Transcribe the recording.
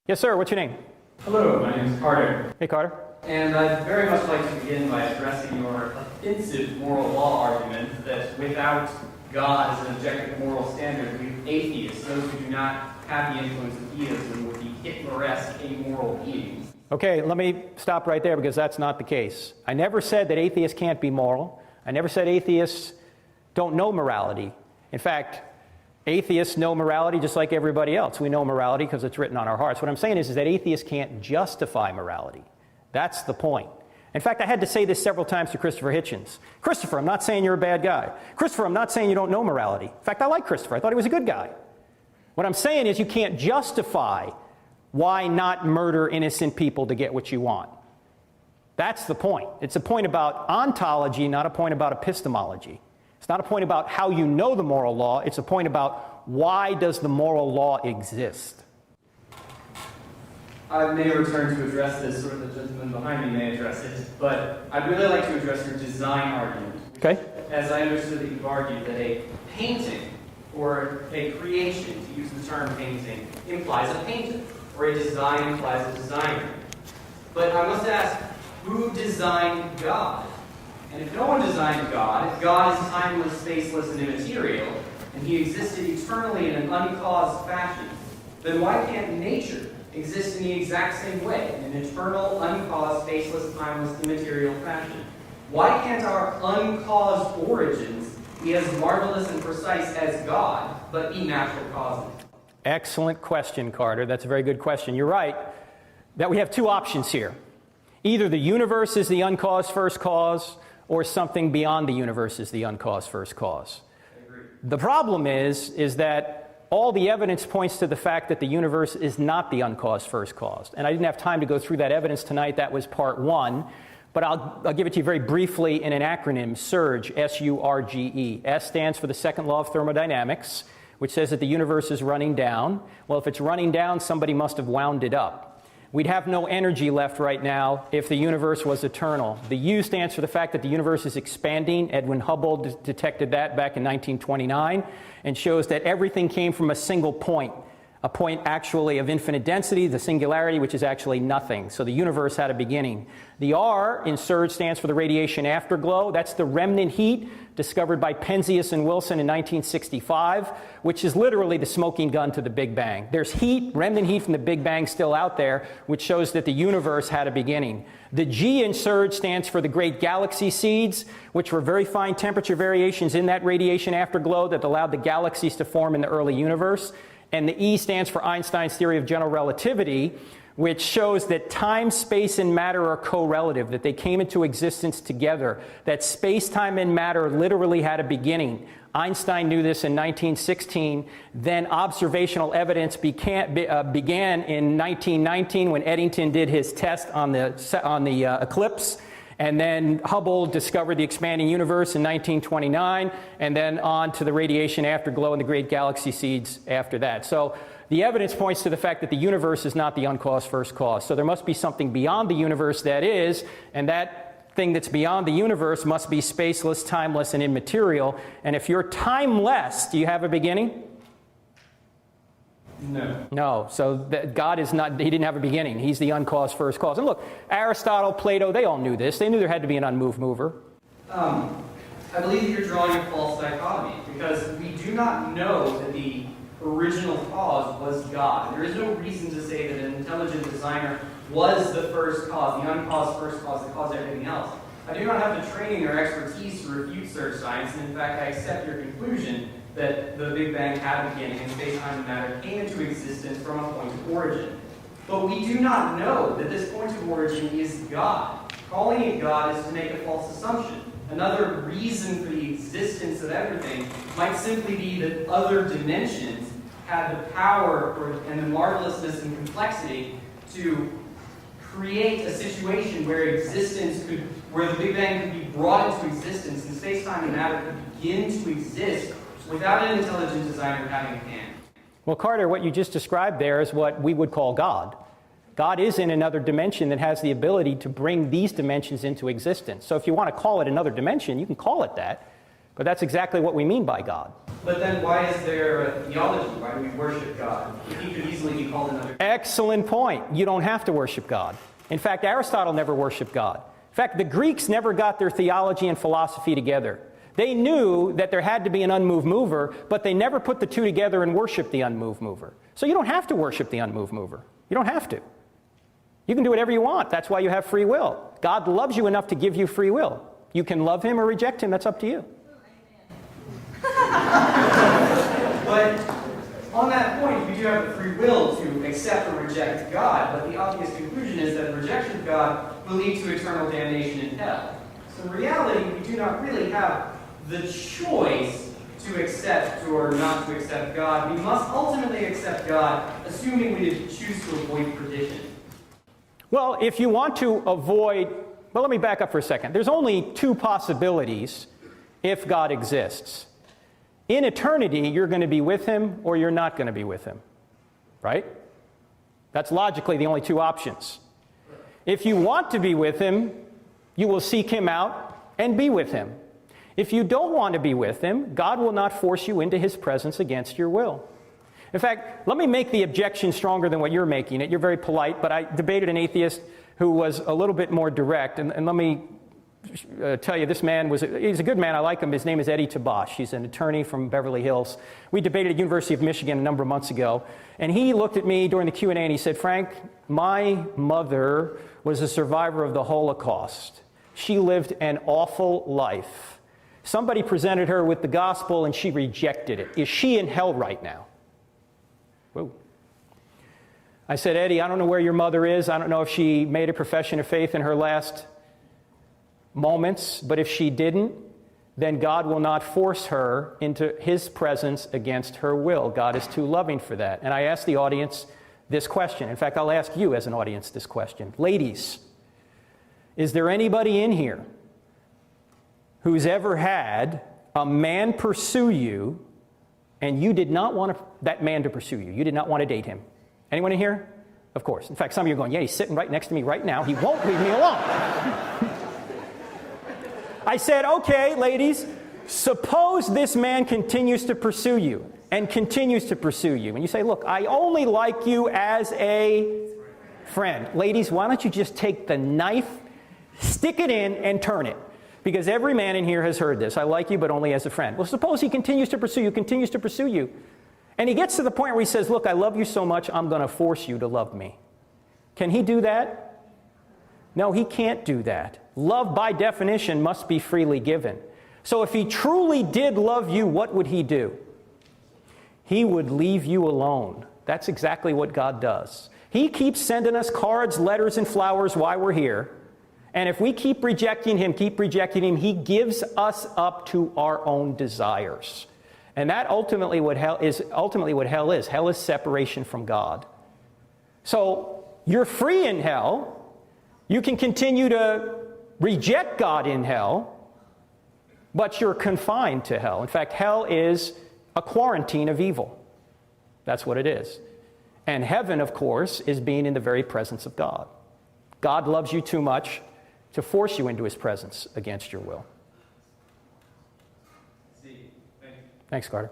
Yes, sir. What's your name? Hello, my name is Carter. Hey, Carter. And I'd very much like to begin by addressing your offensive moral law argument that without God as an objective moral standard, we atheists, those who do not have the influence of theism, would be Hitler-esque amoral beings. Okay, let me stop right there because that's not the case. I never said that atheists can't be moral. I never said atheists don't know morality. In fact, atheists know morality just like everybody else. We know morality because it's written on our hearts. What I'm saying is that atheists can't justify morality. That's the point. In fact, I had to say this several times to Christopher Hitchens. Christopher, I'm not saying you're a bad guy. Christopher, I'm not saying you don't know morality. In fact, I like Christopher. I thought he was a good guy. What I'm saying is you can't justify why not murder innocent people to get what you want. That's the point. It's a point about ontology, not a point about epistemology. It's not a point about how you know the moral law. It's a point about why does the moral law exist. I may return to address this, or the gentleman behind me may address it, but I'd really like to address your design argument. Okay. As I understood that you've argued that a painting or a creation, to use the term painting, implies a painter, or a design implies a designer. But I must ask, who designed God? And if no one designed God, if God is timeless, spaceless, and immaterial, and he existed eternally in an uncaused fashion, then why can't nature exist in the exact same way, in an eternal, uncaused, spaceless, timeless, immaterial fashion? Why can't our uncaused origins be as marvelous and precise as God, but be natural causes? Excellent question, Carter. That's a very good question. You're right that we have two options here. Either the universe is the uncaused first cause, or something beyond the universe is the uncaused first cause. I agree. The problem is that all the evidence points to the fact that the universe is not the uncaused first cause. And I didn't have time to go through that evidence tonight. That was part one. But I'll give it to you very briefly in an acronym, SURGE, S-U-R-G-E. S stands for the second law of thermodynamics, which says that the universe is running down. Well, if it's running down, somebody must have wound it up. We'd have no energy left right now if the universe was eternal. The U stands for the fact that the universe is expanding. Edwin Hubble detected that back in 1929 and shows that everything came from a single point, a point actually of infinite density, the singularity, which is actually nothing. So the universe had a beginning. The R in SURGE stands for the radiation afterglow. That's the remnant heat discovered by Penzias and Wilson in 1965, which is literally the smoking gun to the Big Bang. There's heat, remnant heat from the Big Bang still out there, which shows that the universe had a beginning. The G in SURGE stands for the great galaxy seeds, which were very fine temperature variations in that radiation afterglow that allowed the galaxies to form in the early universe. And the E stands for Einstein's theory of general relativity, which shows that time, space, and matter are correlative, that they came into existence together, that space, time, and matter literally had a beginning. Einstein knew this in 1916. Then observational evidence began in 1919 when Eddington did his test on the eclipse. And then Hubble discovered the expanding universe in 1929, and then on to the radiation afterglow and the great galaxy seeds after that. So the evidence points to the fact that the universe is not the uncaused first cause. So there must be something beyond the universe that is, and that thing that's beyond the universe must be spaceless, timeless, and immaterial. And if you're timeless, do you have a beginning? No. No. So God is not, he didn't have a beginning. He's the uncaused first cause. And look, Aristotle, Plato, they all knew this. They knew there had to be an unmoved mover. I believe that you're drawing a false dichotomy, because we do not know that the original cause was God. There is no reason to say that an intelligent designer was the first cause, the uncaused first cause that caused everything else. I do not have the training or expertise to refute such science, and in fact, I accept your conclusion that the Big Bang had a beginning and space, time, and matter came into existence from a point of origin. But we do not know that this point of origin is God. Calling it God is to make a false assumption. Another reason for the existence of everything might simply be that other dimensions had the power and the marvelousness and complexity to create a situation where where the Big Bang could be brought into existence and space, time, and matter could begin to exist without an intelligent designer having a hand. Well, Carter, what you just described there is what we would call God. God is in another dimension that has the ability to bring these dimensions into existence. So if you want to call it another dimension, you can call it that. But that's exactly what we mean by God. But then why is there a theology? Why do we worship God? He could easily be called another. Excellent point. You don't have to worship God. In fact, Aristotle never worshiped God. In fact, the Greeks never got their theology and philosophy together. They knew that there had to be an unmoved mover, but they never put the two together and worshiped the unmoved mover. So you don't have to worship the unmoved mover. You don't have to. You can do whatever you want. That's why you have free will. God loves you enough to give you free will. You can love him or reject him. That's up to you. But on that point, you do have the free will to accept or reject God, but the obvious conclusion is that rejection of God will lead to eternal damnation in hell. So in reality, we do not really have the choice to accept or not to accept God. We must ultimately accept God, assuming we choose to avoid perdition. Well, if you want to avoid, well, let me back up for a second. There's only two possibilities if God exists. In eternity, you're going to be with him or you're not going to be with him, right? That's logically the only two options. If you want to be with him, you will seek him out and be with him. If you don't want to be with him, God will not force you into his presence against your will. In fact, let me make the objection stronger than what you're making it. You're very polite, but I debated an atheist who was a little bit more direct, and let me tell you, this man he's a good man. I like him. His name is Eddie Tabash. He's an attorney from Beverly Hills. We debated at University of Michigan a number of months ago, and he looked at me during the Q&A and he said, "Frank, my mother was a survivor of the Holocaust. She lived an awful life. Somebody presented her with the gospel and she rejected it. Is she in hell right now?" Whoa. I said, "Eddie, I don't know where your mother is. I don't know if she made a profession of faith in her last moments, but if she didn't, then God will not force her into his presence against her will. God is too loving for that." And I asked the audience this question. In fact, I'll ask you as an audience this question. Ladies, is there anybody in here who's ever had a man pursue you and you did not want that man to pursue you? You did not want to date him. Anyone in here? Of course. In fact, some of you are going, "Yeah, he's sitting right next to me right now. He won't leave me alone." I said, "Okay, ladies, suppose this man continues to pursue you and continues to pursue you. And you say, 'Look, I only like you as a friend.' Ladies, why don't you just take the knife, stick it in, and turn it? Because every man in here has heard this. 'I like you, but only as a friend.' Well, suppose he continues to pursue you, and he gets to the point where he says, 'Look, I love you so much, I'm going to force you to love me.' Can he do that? No, he can't do that. Love, by definition, must be freely given. So if he truly did love you, what would he do? He would leave you alone. That's exactly what God does. He keeps sending us cards, letters, and flowers while we're here. And if we keep rejecting him, he gives us up to our own desires. And that ultimately what hell is. Hell is separation from God. So you're free in hell. You can continue to reject God in hell, but you're confined to hell. In fact, hell is a quarantine of evil. That's what it is. And heaven, of course, is being in the very presence of God. God loves you too much to force you into his presence against your will. Thanks, Carter.